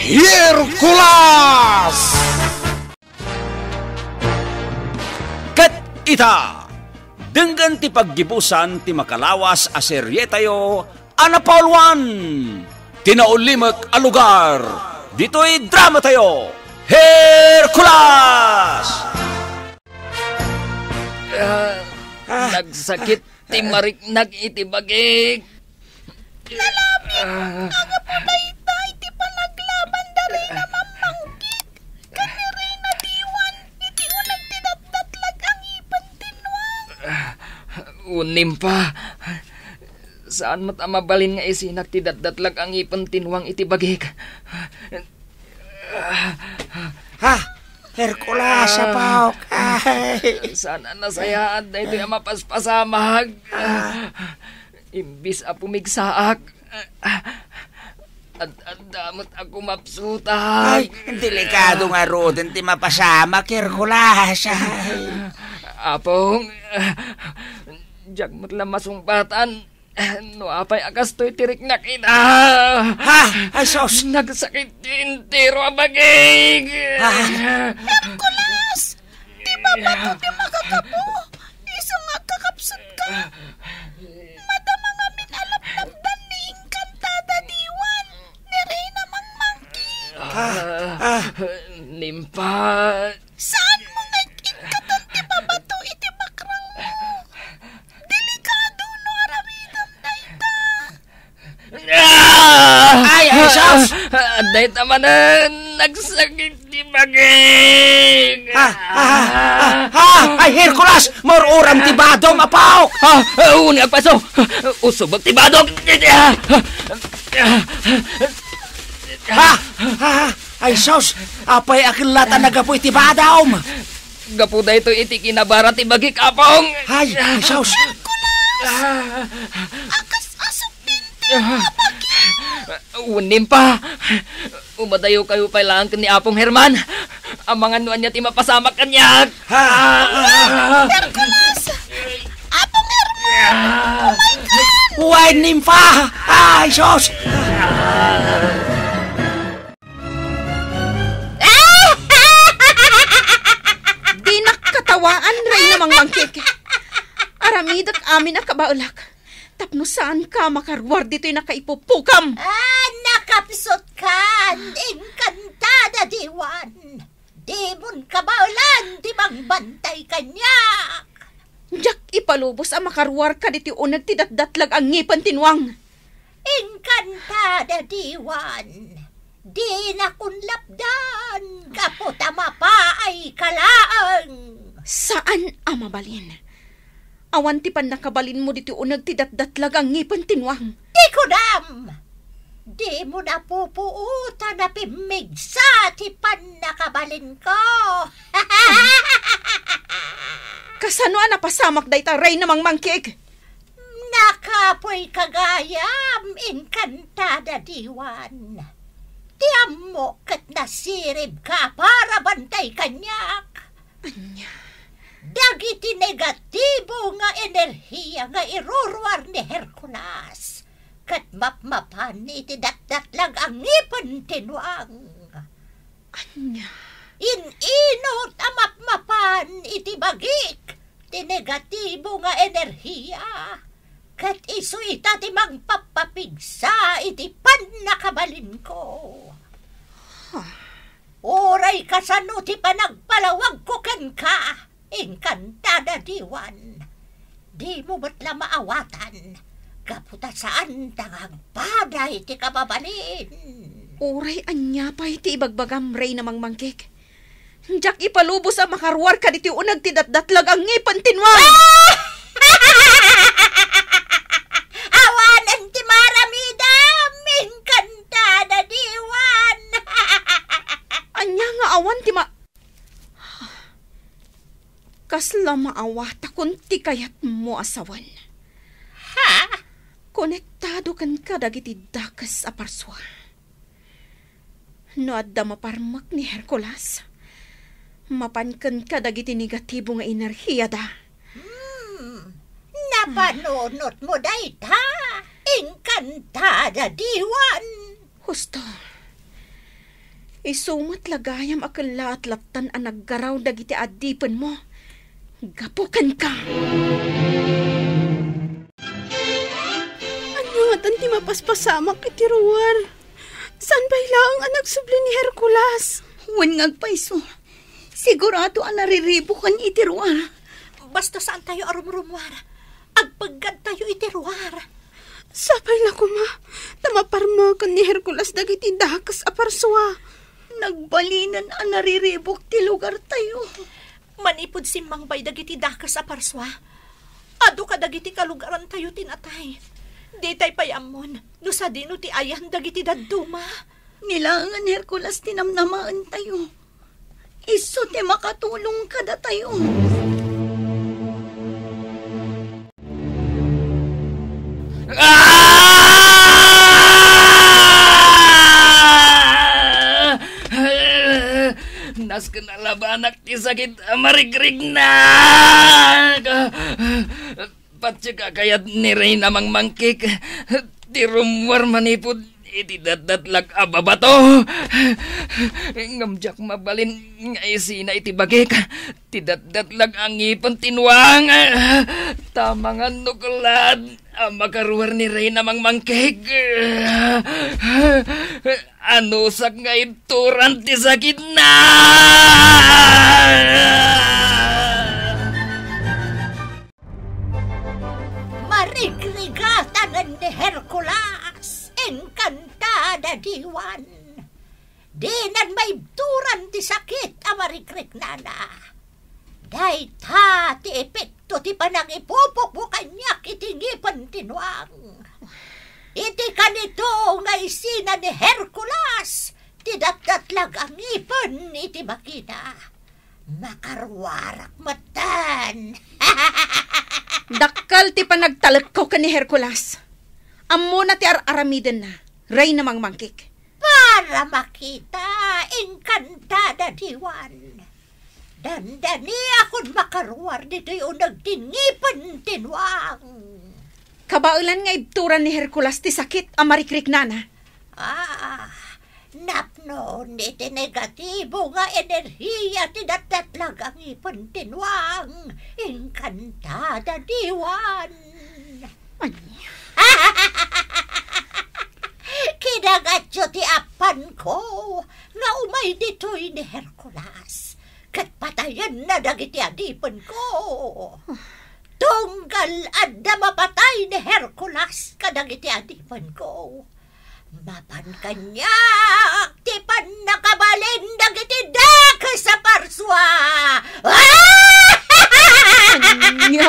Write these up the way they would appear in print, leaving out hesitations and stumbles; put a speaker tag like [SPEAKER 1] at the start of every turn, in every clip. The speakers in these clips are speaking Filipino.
[SPEAKER 1] Hercules! Ket ita, denggan ti paggibusan ti makalawas a serye tayo, Anapauluan, tinaulimek a lugar, dito'y drama tayo, Hercules!
[SPEAKER 2] Nagsakit ti mariknag iti bagik.
[SPEAKER 3] Nalami, aga po dayta iti panaglaban dari na mamangkit. Kani rin na diwan, iti unang tinatdatlag ang ipantinwang.
[SPEAKER 2] Unim pa. Saan mat amabalin nga isinak ti datdatlag ang ipantinwang iti bagik.
[SPEAKER 1] Ha? Hercules, apaw kay.
[SPEAKER 2] Sana nasayaan na ito'y mapaspasamag. Imbis a pumigsaak. At damot ako mapsutag.
[SPEAKER 1] Ay, delikado nga roden ti mapasama, Hercules.
[SPEAKER 2] Apong, diyak mo't lang masumpatan. No apay akas to'y tirik na kita.
[SPEAKER 1] Ha? Ay, sos.
[SPEAKER 2] Nagsakit tintiro abagig.
[SPEAKER 3] Hercules! Di ba ba ito di makakapo? Isang nga kakapsot ka. Madama nga minalap-lapdan ni Encantada Diwan. Ni Reyna Mangmangkin.
[SPEAKER 2] Nimpa.
[SPEAKER 3] Saan mo nga ikatan ti babato iti bakrang mo? Delikado no aramidam dayta.
[SPEAKER 1] Ay, sos.
[SPEAKER 2] Dayta man nagsakit di bagig.
[SPEAKER 1] Ay, Hercules, maruram ti badong, apaw.
[SPEAKER 2] Uni agpaso. Usubag ti badog.
[SPEAKER 1] Ay, sos. Apay akilata nagapoy ti badong.
[SPEAKER 2] Gapo da ito iti kinabara ti bagik apong.
[SPEAKER 1] Ay, sos.
[SPEAKER 3] Akas asok din ti
[SPEAKER 2] Unim pa. Umadayo kayo pa lang ni Apong Herman. Ang mga nuan niya ti mapasama kanya.
[SPEAKER 3] Hercules! Apong Herman!
[SPEAKER 1] Huwag nimpa. Ay, sos.
[SPEAKER 4] Di nakatawaan, Ray namang mangkik. Aramidak amin ang kabaulak. Tapno saan ka makarwar dito'y nakaipupukam?
[SPEAKER 3] Nakapsot ka! Encantada Diwan! Di mon kabaulan, di bang bantay kanya!
[SPEAKER 4] Jak ipalubos ang makarwar ka dito'y unag ti datdatlag ang ngipan tinwang.
[SPEAKER 3] Encantada Diwan! Di na kunlapdan, kaputama pa ay kalaang!
[SPEAKER 4] Saan amabalin? Awan ti pan nakabalin mo dito'y unag ti datdatlag ang ngipan tinwang.
[SPEAKER 3] Di ko dam! Di mo na pupuutan na pimigsa ti pan nakabalin ko!
[SPEAKER 4] Kasano ang napasamak dayta, Ray namang mangkik?
[SPEAKER 3] Nakapoy kagayam, Encantada Diwan. Tiyam mo kat nasirib ka para bantay kanyak.
[SPEAKER 4] Anya?
[SPEAKER 3] Dagiti negatibo nga enerhiya nga irurwar ni Hercules. Kat mapmapan iti datdatlag ang ngipon tinwang.
[SPEAKER 4] Anya?
[SPEAKER 3] Inot amapmapan iti bagik ti negatibo nga enerhiya. Kat iso ita ti magpapapigsa iti panakabalin ko. Oray kasano ti panagpalawag ko ken ka, Encantada Diwan. Di mo batla maawatan, kaputa saan tangagpaday ti kababalin.
[SPEAKER 4] Uray anya pa iti ibagbagam, Ray namang mangkik. Jak ipalubos ang makarwar ka dito'y unag ti datdatlag ang ngipan tinwang.
[SPEAKER 3] Awanan ti maramidam, Encantada Diwan.
[SPEAKER 4] Anya nga awan ti kasla maawata kun ti kayat mo asawan.
[SPEAKER 3] Ha?
[SPEAKER 4] Konektado kan ka dagiti dakas a parswa. No adda maparmak ni Hercules. Mapankan ka dagiti negatibo nga enerhiya da.
[SPEAKER 3] Napanunot mo dayta, Encantada Diwan.
[SPEAKER 4] Husto. Isumat lagayam akan laat-latan ang naggaraw dagiti adipan mo. Gapukan ka.
[SPEAKER 3] Ano nga tanti mapaspasamak iti ruwar? San ba ilang ang nagsubli ni Hercules?
[SPEAKER 5] Wan ngagpaiso. Sigurado ang nariribo kan iti ruwar.
[SPEAKER 3] Basta saan tayo arumrumwar? Agpagad tayo iti ruwar. Sapay na kuma. Tamaparma kan ni Hercules dagiti dakas aparswa.
[SPEAKER 5] Nagbalinan ang nariribok ti lugar tayo.
[SPEAKER 3] Manipod simangbay dagiti dakas aparswa. Ado ka dagiti kalugaran tayo tinatay. Di tay payamon. No sa dino ti ayan dagiti daduma.
[SPEAKER 5] Nilangan Hercules tinamnamaan tayo. Iso ti makatulong kada tayo.
[SPEAKER 2] Nas kenalabanak ti sakit marigrig na. Patsika kayat ni Reyna mang mangkik. Ti rumwar manipod iti datdatlag ababato. Ngamjak mabalin nga isina iti bagik. Ti datdatlag ang ipon tinuang. Tamangan nukulad. Makaruwar ni Reyna mang mangkik. Anusak nga ituran ti sakit na.
[SPEAKER 6] Marigrigatan ni Hercules, encantada diwan. Dinan may turan ti sakit a marigrig nana. Day ta ti epekto ti panang ipupok mo kanyak iti ngipan tinuang. Iti kanito nga isina ni Hercules, ti datdatlag ang ngipon iti makina. Makarwarak matan.
[SPEAKER 4] Dakal ti panagtalak ko ka ni Hercules. Amo na ti aramiden na. Reyna mang mangkik.
[SPEAKER 6] Para makita, encantada diwan. Dandani akong makarwar dito yung nagtinipan tinuang.
[SPEAKER 4] Kabaulan nga ibturan ni Hercules ti sakit a marikrik nana.
[SPEAKER 6] Napno iti negatibo nga enerhiya ti datdatlag ang ipon tinuang. Encantada diwan. Kinagatyo ti apan ko nga umay dito'y ni Hercules. Kat patayan na dagiti adipon ko. Tunggal adda mapatay ni Hercules kadagiti adipon ko. Mapan kanya, tipan nakabalin dagiti dakas sa parswa.
[SPEAKER 4] Anya.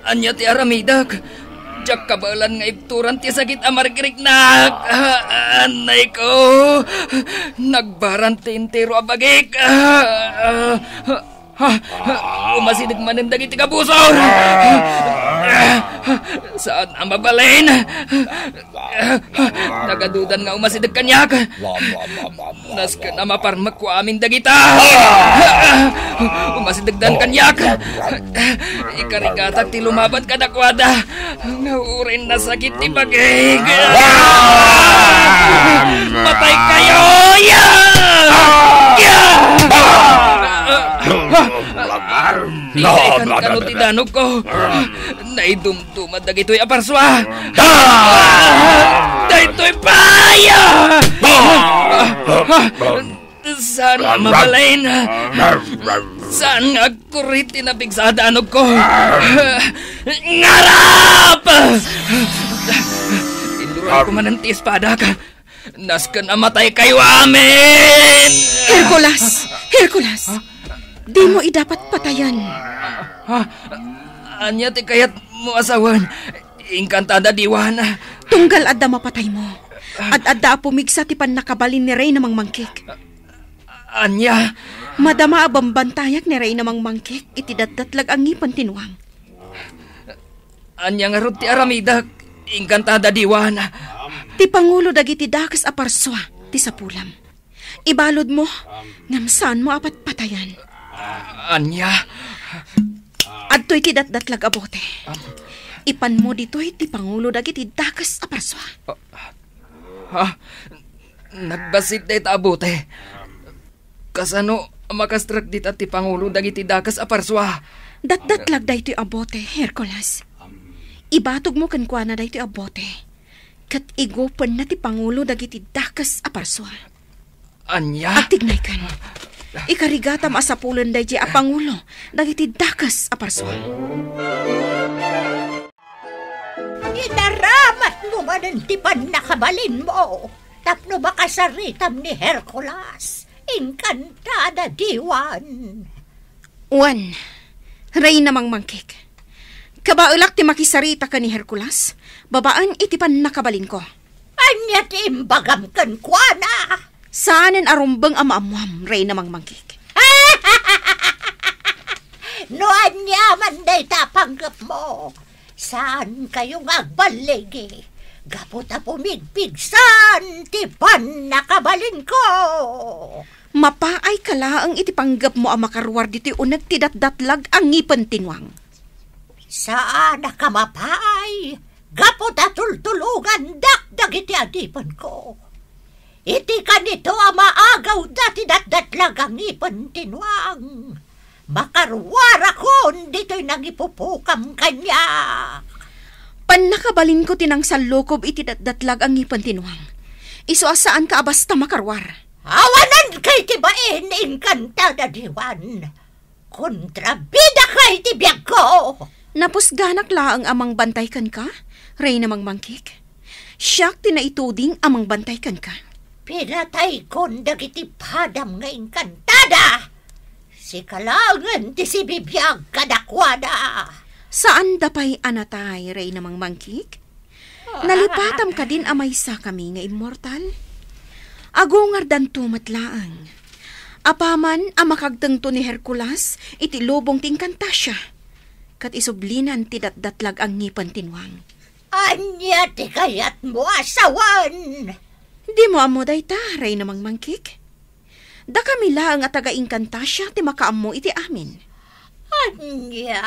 [SPEAKER 2] Anya ti aramidak. Jak kabalan nga ituran ti sakit amargirik na. Anay ko. Nagbaran ti intero abagik. Umasinig manin dagiti kabusor. Saan ang mabalin? Nagadudan nga umasinig kanyak. Nas ka na maparmak ko amin dagita. Umasinigdan kanyak. Ikarigatak ti lumaban ka nakwada. Naurin na sakit ti bagig. Matay kayo! Ikaikan kanutidanog ko. Naidumtumad dagito'y aparswa. Dagito'y paya! Saan nga mabalain? Saan nga kurit tinabigsadanog ko? Ngarap! Induran ko man ang ti espada ka. Nas ka namatay kayo amin!
[SPEAKER 4] Hercules! Hercules! Di mo idapat patayan.
[SPEAKER 2] Anya ti kayat mo asawan. Encantada diwan.
[SPEAKER 4] Tunggal adda mapatay mo. At adda pumigsa ti pan nakabalin ni Reyna mang mangkik.
[SPEAKER 2] Anya?
[SPEAKER 4] Madama abambantayak ni Reyna mang mangkik. Iti datdatlag ang ngipan tinuang.
[SPEAKER 2] Anya nga rod ti aramidak. Encantada diwan.
[SPEAKER 4] Ti pangulo dagiti dakas aparswa. Ti sapulam. Ibalod mo. Ngam saan mo apat patayan.
[SPEAKER 2] Anya?
[SPEAKER 4] Adto'y ti datdatlag abote. Ipan mo dito'y ti Pangulo dagiti dakas a parswa.
[SPEAKER 2] Ha? Nagbasit day taabote. Kasano makastrak dit at ti Pangulo dagiti dakas a parswa.
[SPEAKER 4] Datdatlag day to'y abote, Hercules. Ibatog mo kankwana day to'y abote. Kat igopan na ti Pangulo dagiti dakas a parswa.
[SPEAKER 2] Anya?
[SPEAKER 4] At tignay kan. Ikarigatam asapulan day di a Pangulo dagiti dakas a parswa.
[SPEAKER 6] Inaramat mo man ang tipan na kabalin mo. Tapno makasaritam ni Hercules. Encantada diwan.
[SPEAKER 4] Juan, Reyna Mangmangkik. Kabaulak ti makisarita ka ni Hercules, babaan itipan nakabalin ko.
[SPEAKER 6] Anya ti imbagam kan kuana.
[SPEAKER 4] Saanen arumbang amaamuam, Reyna Mangmangkik.
[SPEAKER 6] No anya man day tapanggap mo. Saan kayong agbaligi? Gaputa pumigpigsan, tipan nakabalin ko.
[SPEAKER 4] Mapaay kalaang itipanggap mo ang makarwar dito'y unag tidatdatlag ang ngipan tinwang.
[SPEAKER 6] Saan nakamapaay? Gaputa tultulungan dakdag iti adipan ko. Iti kanito ang maagaw dati datdatlag ang ngipan tinwang. Makarwar akon dito'y nangipupukam kanya.
[SPEAKER 4] Panakabalin ko tinang salukob iti datdatlag ang ngipan tinwang. Iso asaan ka basta makarwar.
[SPEAKER 6] Awanan kay tibain, Encantada diwan. Kontrabida kay tibiyag ko.
[SPEAKER 4] Napusganak laang amang bantay kan ka, Reyna Mangmangkik. Siyak tinaituding amang bantay kan ka.
[SPEAKER 6] Pinatay kon dagiti padam nga Encantada. Si kalangan ti si bibiyag kadakwada.
[SPEAKER 4] Saan dapay anatay, Reyna Mangmangkik? Nalipatam ka din amay sa kami nga immortal. Agungar dan tumatlaang. Apaman ang makagtengto ni Hercules, iti lubong ting Kantasya. Kat isublinan ti datdatlag ang ngipan tinwang.
[SPEAKER 6] Anya ti kayat mo asawan.
[SPEAKER 4] Di mo amo dayta, Reyna Mangmangkik. Da kami lang at taga-ing Kantasya ti makaammo iti amin.
[SPEAKER 6] Anya.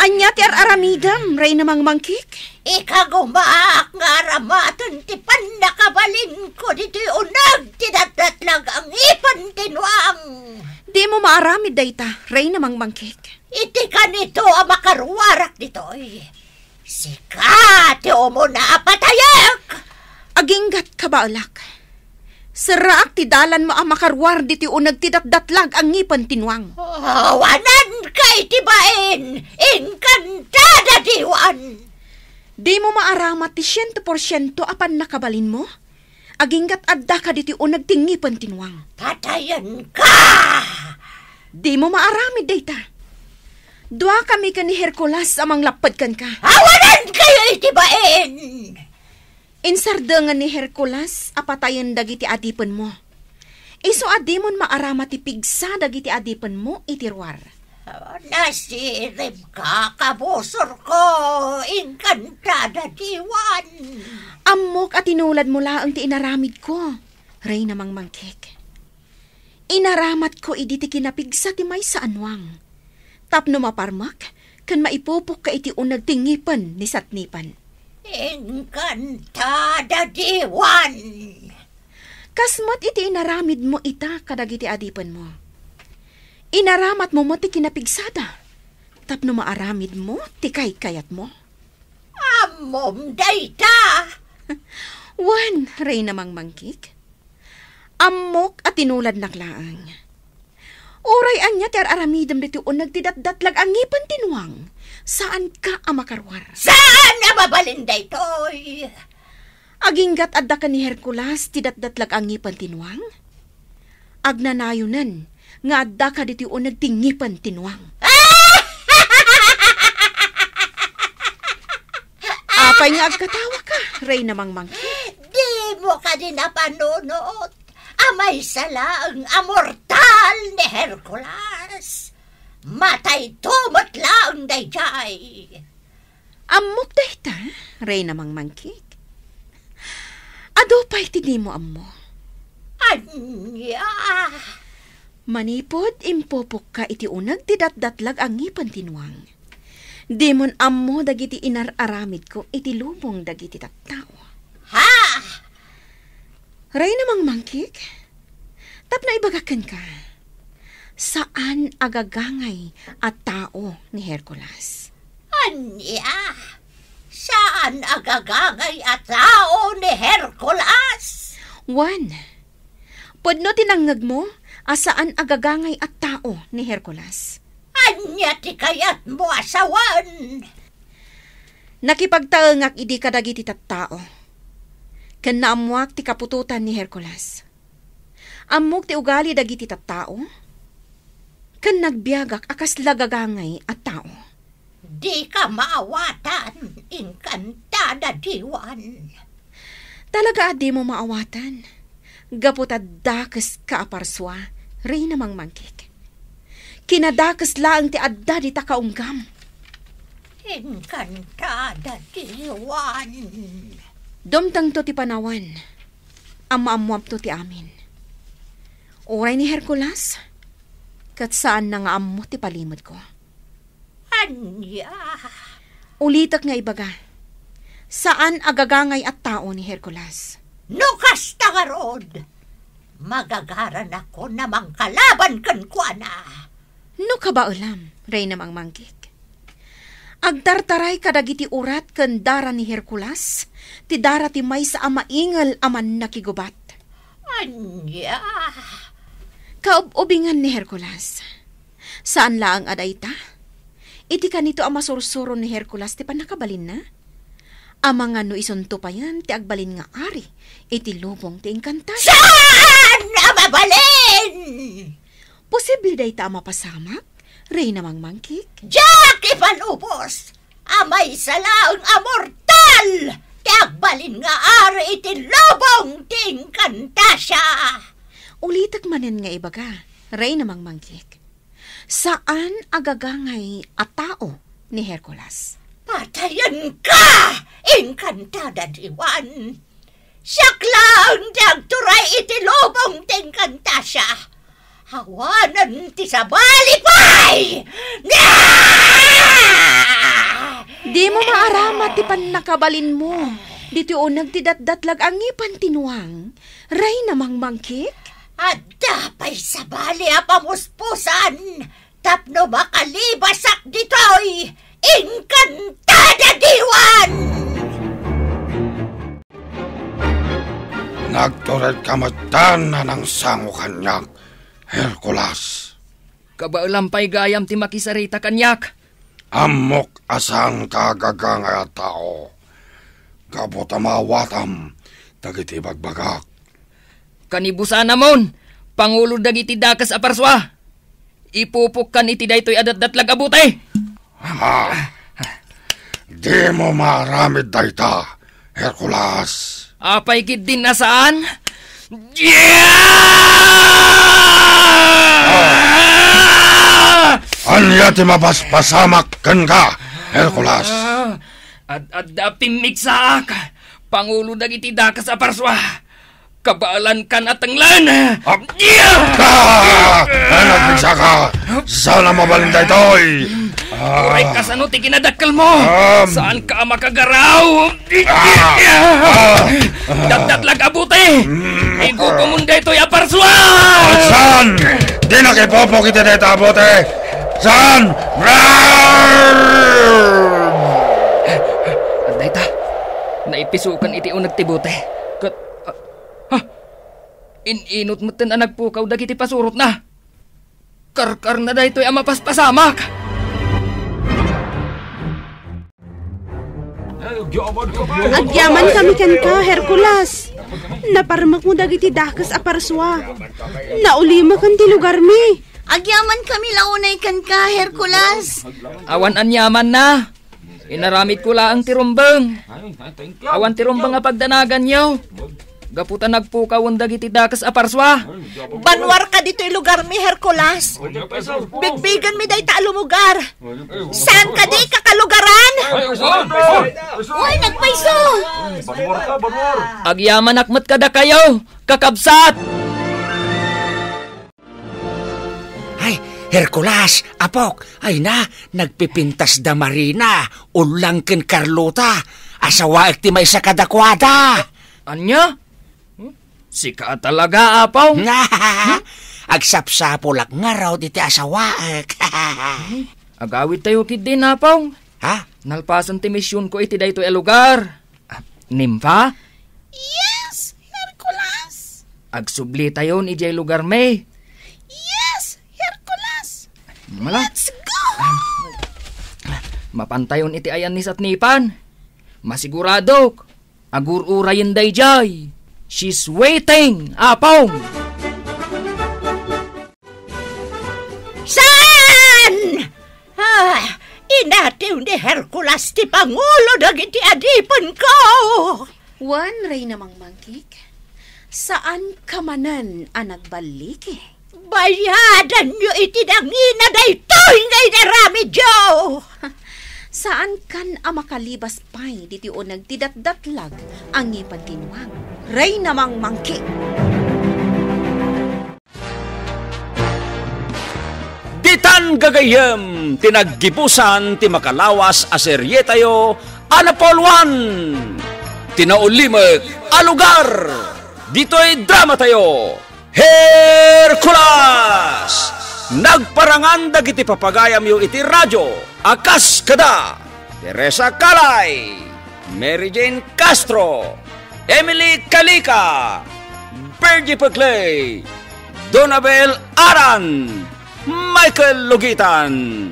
[SPEAKER 4] Anya ti araramidam, Reyna Mangmangkik.
[SPEAKER 6] Ikagumaak nga ramatan ti panakabalin ko dito unag ti datdatlag ang ipan tinwang.
[SPEAKER 4] Di mo maaramid dayta, Reyna Mangmangkik.
[SPEAKER 6] Iti kanito ang makarwarak dito'y. Sika ti umo na patayak.
[SPEAKER 4] Aginggat ka baalak. Saraak ti dalan mo ang makarwar diti unag ti datdatlag ang ngipan tinwang.
[SPEAKER 6] Awanan kay tibain, Encantada diwan.
[SPEAKER 4] Di mo maaramat ti 100% apan nakabalin mo? Aginggat adda ka diti unag ti ngipan tinwang.
[SPEAKER 6] Patayan ka!
[SPEAKER 4] Di mo maaramid dayta. Dua kami ka ni Hercules amang lapad kan ka.
[SPEAKER 6] Awanan kayo itibain!
[SPEAKER 4] Insardangan ni Hercules apatayan dagiti adipan mo. Iso adimon maaramat ti pigsa dagiti adipan mo itirwar.
[SPEAKER 6] Nasirib ka, kabusor ko, Encantada diwan.
[SPEAKER 4] Amok at inulad mo laang ti inaramid ko, Reyna Mangmangkik. Inaramat ko iditi kinapigsa ti may sa anwang. Tapno maparmak, kan maipupok ka iti unag tingipan ni Satnipan.
[SPEAKER 6] Encantada diwan.
[SPEAKER 4] Kasmat iti inaramid mo ita kadagiti adipan mo. Inaramat mo ti kinapigsada. Tapno maaramid mo ti kayat mo.
[SPEAKER 6] Amom dayta.
[SPEAKER 4] Wan, Reyna Mangmangkik. Amok at tinulad naklaang. Oray anya ti aramidam dito unag ti datdatlag ang ngipan tinwang. Saan ka amakarwar?
[SPEAKER 6] Saan na mabalin daytoy?
[SPEAKER 4] Aginggat adda ka ni Hercules ti datdatlag ang ngipan tinwang? Agnanayunan nga adda ka diti unag ti ngipan tinwang. Apay nga agkatawa ka, Reyna Mangmangkik.
[SPEAKER 6] Di mo ka din napanunot. Amay salaang amortal ni Hercules. Matay tumot lang dayjay.
[SPEAKER 4] Amok dayta, Reyna Mangmangkik. Ado pa'y ti di mo ammo.
[SPEAKER 6] Anya.
[SPEAKER 4] Manipod impopok ka iti unag ti datdatlag ang ngipan tinuang. Demon ammo dagiti inararamid ko iti lubong dagiti tattao.
[SPEAKER 6] Ha?
[SPEAKER 4] Ray namang mangkik, tapno ibagakan ka. Saan agagangay at tao ni Hercules?
[SPEAKER 6] Anya? Saan agagangay at tao ni Hercules?
[SPEAKER 4] 1. Podno tinangag mo, asaan agagangay at tao ni Hercules?
[SPEAKER 6] Anya ti kayat mo asawan?
[SPEAKER 4] Nakipagtaengak idi kadagiti tattao. Ken naamuak ti kapututan ni Hercules. Ammok ti ugali dagiti tattao. Ken nagbiagak akas lagagangay at tao.
[SPEAKER 6] Di ka maawatan, inkantada diwan.
[SPEAKER 4] Talaga di mo maawatan. Gaputad dakes kaaparswa, ray namang mangkik. Kinadakas laang ti adda di takaunggam.
[SPEAKER 6] Inkantada diwan.
[SPEAKER 4] Domtang to ti panawan. Ama-amuam to ti amin. Oray ni Hercules, kat saan na nga ammo ti palimod ko.
[SPEAKER 6] Anya?
[SPEAKER 4] Ulitak nga ibaga. Saan agagangay at tao ni Hercules?
[SPEAKER 6] Nukas tagarod. Magagaran ako namang kalaban kan kuana.
[SPEAKER 4] No ka ba ulam, ray namang mangkik? Agtartaray kadagiti urat ken dara ni Hercules, ti dara ti may sa amaingal aman nakigubat.
[SPEAKER 6] Anya?
[SPEAKER 4] Kaub-ubingan ni Hercules. Saan laang aday ta? Iti kanito ang masursuro ni Hercules ti panakabalin na? Amang ano isunto pa yan, ti agbalin nga ari, iti lubong ti engkantada.
[SPEAKER 6] Saan na mabalin?
[SPEAKER 4] Posible day ta mapasamak, ray namang mangkik.
[SPEAKER 6] Jack ipanubos, amay salaang amortal, ti agbalin nga ari iti lubong ti engkantasya.
[SPEAKER 4] Ulitak manen nga ibaga, ray namang mangkik. Saan agagangay at tao ni Hercules?
[SPEAKER 6] Patayan ka, engkantada diwan. Siyak lang dagturay iti lubong ti engkantasya. Hawanan ti sabalipay!
[SPEAKER 4] Di mo maaramat ti panakabalin mo. Dito unag ti datdatlag ang ipan tinuang. Ray namang mangkik?
[SPEAKER 6] At dapay sabali a pamuspusan. Tapno makalibasak ditoy. Engkantada diwan!
[SPEAKER 7] Nagtured kamatan na ng sango kanyak, Hercules.
[SPEAKER 2] Kabaulampay gayam ti makisarita kanyak.
[SPEAKER 7] Amok asang kagagangay at tao. Kabutamawatam, dagiti bagbagak.
[SPEAKER 2] Kanibusan namon, Pangulo dagiti dakas aparswa. Ipupukkan iti daytoy adat-datlag abutay.
[SPEAKER 7] Di mo maramid dayta, Hercules.
[SPEAKER 2] Apay kit din nasaan?
[SPEAKER 7] Anya ti mapaspasamak kan ka, Hercules.
[SPEAKER 2] Ad pimiksaak, Pangulo dagiti dakas aparswa. Kabaalan ka na tanglan.
[SPEAKER 7] Nagpigsa ka. Sana mabalin daytoy.
[SPEAKER 2] Uray kasano ti kinadakkel mo. Saan ka makagaraw? Datdatlag abuti. Igugumunday to'y aparswa.
[SPEAKER 7] Saan? Di na kipopo kita dito abuti. Saan?
[SPEAKER 2] Anday ta. Naipisukan iti unag tibote. Ininot mo tin ang nagpukaw dagiti pasurot na. Karkar na daytoy ang mapaspasamak.
[SPEAKER 8] Agyaman kami kan ka, Hercules. Naparmak mo dagiti dakas aparswa. Naulima kan ti lugar mi.
[SPEAKER 5] Agyaman kami launay kan ka, Hercules.
[SPEAKER 2] Awan anyaman na. Inaramid ko laang tirumbang. Awan tirumbang nga pagdanagan nyo. Gaputan nagpukaw dagiti dakas aparswa.
[SPEAKER 3] Banwar ka dito'y lugar mi, Hercules. Bigbigan mi day ta lumugar. Saan ka di kakalugaran?
[SPEAKER 5] Uy, nagpaiso!
[SPEAKER 2] Agyaman akmat kada kayo, kakabsat!
[SPEAKER 1] Hercules, apok, ay na, nagpipintas da Marina, ulang ken Carlota, asawa ti may sa kadakwada.
[SPEAKER 2] Anya? Sika talaga, apaw.
[SPEAKER 1] Nga, agsapsapulak nga raw diti asawaek.
[SPEAKER 2] Agawid tayo kid din, apaw.
[SPEAKER 1] Ha?
[SPEAKER 2] Nalpasan ti misyon ko iti dayto e lugar. Nimfa?
[SPEAKER 3] Yes, Hercules.
[SPEAKER 2] Agsubli tayo ni jay lugar may.
[SPEAKER 3] Yes, Hercules.
[SPEAKER 2] Mala?
[SPEAKER 3] Let's go.
[SPEAKER 2] Mapantayon iti ayan ni Satnipan. Masigurado. Agur-urayin day jay. She's waiting, apaw.
[SPEAKER 6] Saan? Inatiw ni Hercules ti Pangulo dagiti adipon ko.
[SPEAKER 4] Wan, Reyna Mangmangkik, saan ka manan ang nagbalik eh?
[SPEAKER 6] Bayadan nyo iti dangina daytoy ngay narami, Joe.
[SPEAKER 4] Saan kan ang makalibas pa'y diti o nagtidat-datlag ang ipantinwang? Reyna Mangmangkik.
[SPEAKER 9] Ditan gagayem, tinaggibusan ti makalawas a serye tayo, Anapol 1. Tinaulimek a lugar, dito'y drama tayo, Hercules. Nagparangan dagiti papagayam yo iti radyo, akas kada, Teresa Calay, Mary Jane Castro, Emily Calica, Bergie Peclay, Donabel Aran, Michael Lugitan,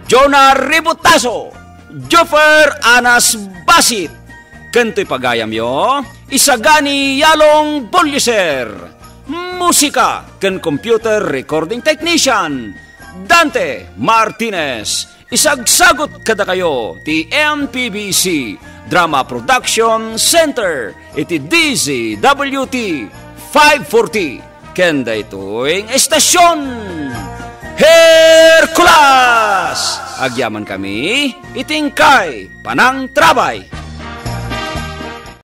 [SPEAKER 9] Jonah Ributaso, Joffer Anas Basit, kanto'y pagayam yo, Isagani Yalong Bolyeser, musika ken computer recording technician, Dante Martinez, isagsagot kada kayo ti MPBC Drama Production Center, iti DZWT 540, kenda ito'y estasyon. Hercules! Agyaman kami, itingkay, panang trabay.